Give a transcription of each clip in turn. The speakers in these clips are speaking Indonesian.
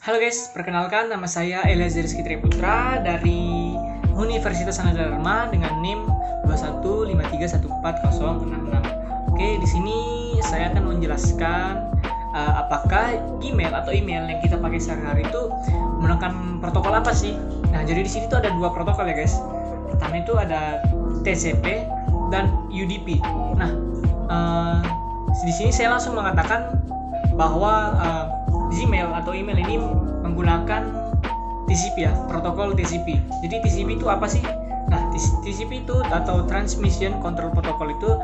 Halo guys, perkenalkan nama saya Eliezer Rizky Triputra dari Universitas Sanada Dharma dengan NIM 215314066. Oke, di sini saya akan menjelaskan apakah email yang kita pakai sehari-hari itu menggunakan protokol apa sih? Nah, jadi di sini tuh ada dua protokol ya guys. Pertama itu ada TCP dan UDP. Nah, di sini saya langsung mengatakan bahwa Gmail atau email ini menggunakan TCP ya, protokol TCP. Jadi TCP itu apa sih? Nah, TCP itu atau Transmission Control Protocol itu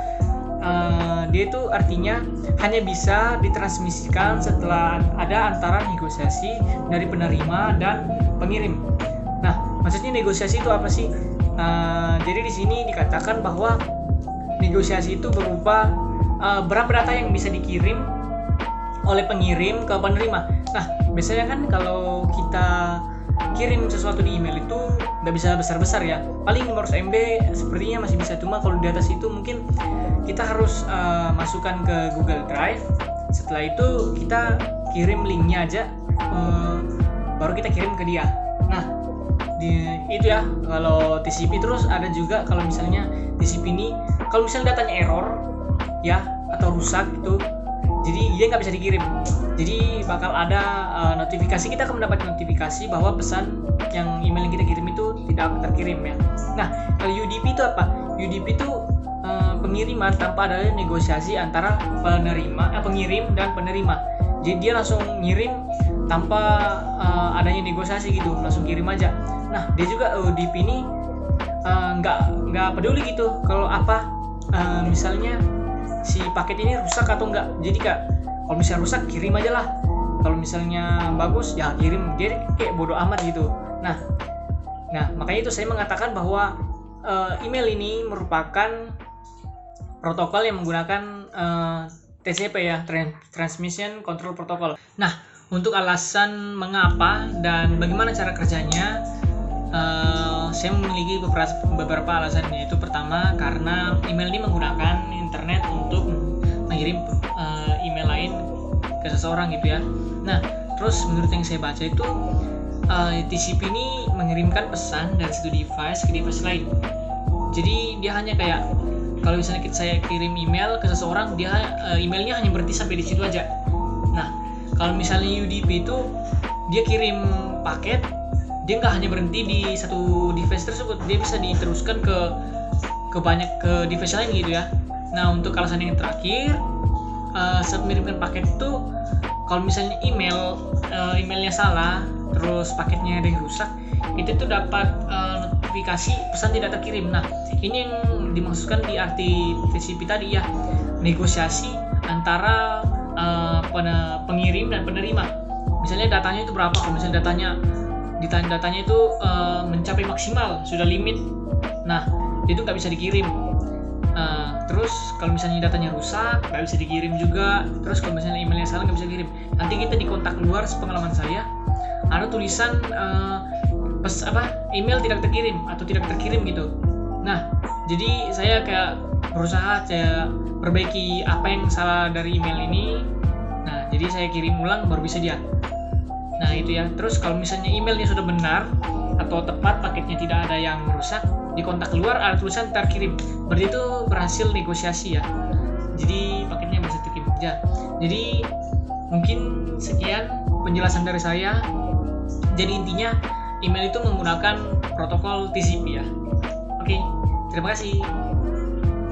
dia itu artinya hanya bisa ditransmisikan setelah ada antara negosiasi dari penerima dan pengirim. Nah, maksudnya negosiasi itu apa sih? Jadi di sini dikatakan bahwa negosiasi itu berupa berapa data yang bisa dikirim oleh pengirim ke penerima. Nah, biasanya kan kalau kita kirim sesuatu di email itu nggak bisa besar-besar ya. Paling 500 MB sepertinya masih bisa. Cuma kalau di atas itu mungkin kita harus masukkan ke Google Drive. Setelah itu kita kirim linknya aja, baru kita kirim ke dia. Nah, itu ya kalau TCP. Terus ada juga kalau misalnya TCP ini, kalau misalnya datanya error ya atau rusak itu, jadi dia nggak bisa dikirim. Jadi bakal ada notifikasi, kita akan mendapat notifikasi bahwa pesan yang email yang kita kirim itu tidak terkirim ya. Nah, kalau UDP itu apa? UDP itu pengiriman tanpa ada negosiasi antara pengirim dan penerima. Jadi dia langsung ngirim tanpa adanya negosiasi gitu, langsung kirim aja. Nah, dia juga UDP ini nggak peduli gitu kalau apa misalnya si paket ini rusak atau enggak. Jadi kalau misalnya rusak kirim aja lah, kalau misalnya bagus ya kirim. Dia kayak bodoh amat gitu. Nah makanya itu saya mengatakan bahwa email ini merupakan protokol yang menggunakan TCP ya, Transmission Control Protocol. Nah, untuk alasan mengapa dan bagaimana cara kerjanya, saya memiliki beberapa alasannya. Itu pertama, karena email ini menggunakan internet untuk mengirim email lain ke seseorang gitu ya. Nah, terus menurut yang saya baca itu TCP ini mengirimkan pesan dari satu device ke device lain. Jadi dia hanya kayak kalau misalnya saya kirim email ke seseorang, dia emailnya hanya berhenti sampai di situ aja. Nah, kalau misalnya UDP itu dia kirim paket, dia nggak hanya berhenti di satu device tersebut, dia bisa diteruskan ke device lain gitu ya. Nah, untuk alasan yang terakhir, saat mengirimkan paket itu, kalau misalnya emailnya salah, terus paketnya ada yang rusak, itu tuh dapat notifikasi pesan tidak terkirim. Nah, ini yang dimaksudkan di arti TCP tadi ya, negosiasi antara pengirim dan penerima. Misalnya datanya itu berapa, kalau misalnya datanya itu mencapai maksimal, sudah limit, nah itu nggak bisa dikirim. Terus kalau misalnya datanya rusak nggak bisa dikirim juga. Terus kalau misalnya emailnya salah nggak bisa dikirim. Nanti kita di kontak luar, sepengalaman saya ada tulisan email tidak terkirim atau tidak terkirim gitu. Nah, jadi saya kayak berusaha saya perbaiki apa yang salah dari email ini. Nah, jadi saya kirim ulang baru bisa dia. Nah, itu ya. Terus kalau misalnya emailnya sudah benar atau tepat, paketnya tidak ada yang merusak, di kontak luar ada tulisan terkirim, berarti itu berhasil negosiasi ya. Jadi paketnya bisa terkirim ya. Jadi mungkin sekian penjelasan dari saya. Jadi intinya email itu menggunakan protokol TCP ya. Oke, terima kasih.